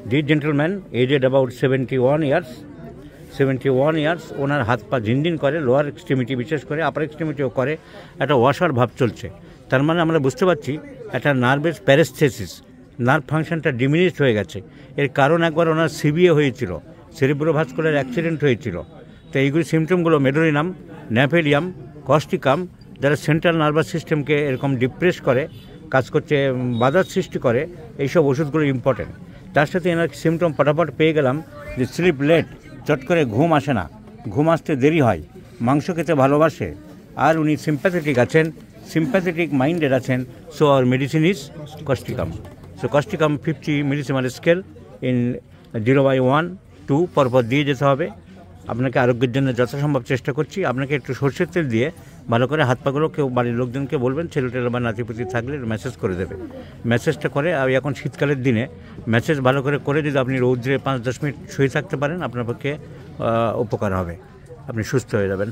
This gentleman aged about 71 years, ওনার হাত পা ঝিনঝিন করে, লোয়ার এক্সট্রিমিটি বিশেষ করে, আপার এক্সট্রিমিটিও করে, একটা ওয়াশার ভাব চলছে। তার মানে আমরা বুঝতে পারছি একটা নার্ভের প্যারেস্থেসিস, নার্ভ ফাংশনটা ডিমিনিশড হয়ে গেছে। এর কারণ একবার ওনার সিবিএ হয়েছিল, সেরিব্রোভাস্কুলার অ্যাক্সিডেন্ট হয়েছিল। তো এইগুলি সিমটমগুলো মেডোরিনাম, ন্যাফেলিয়াম, কস্টিকাম, যারা সেন্ট্রাল নার্ভাস সিস্টেমকে এরকম ডিপ্রেস করে, কাজ করতে বাধার সৃষ্টি করে, এইসব ওষুধগুলো ইম্পর্টেন্ট। তার সাথে এনার সিমটম ফটাফট পেয়ে গেলাম যে স্লিপ লেট, চট করে ঘুম আসে না, ঘুম আসতে দেরি হয়, মাংস খেতে ভালোবাসে, আর উনি সিম্প্যাথেটিক আছেন, সিম্প্যাথেটিক মাইন্ডেড আছেন। So our medicine is Causticum. So Causticum 50 millesimal scale in 0/1, 2 পরপর দিয়ে যেতে হবে। আপনাকে আরোগ্যের জন্য যথাসম্ভব চেষ্টা করছি। আপনাকে একটু সরষের তেল দিয়ে ভালো করে হাত পাগুলো, কেউ বাড়ির লোকজনকে বলবেন ছেলেটেলে বা নাতিপুতি থাকলে ম্যাসেজ করে দেবে। ম্যাসেজটা করে, আর এখন শীতকালের দিনে ম্যাসেজ ভালো করে যদি আপনি রৌদ্রে 5-10 মিনিট শুয়ে থাকতে পারেন, আপনার পক্ষে উপকার হবে, আপনি সুস্থ হয়ে যাবেন।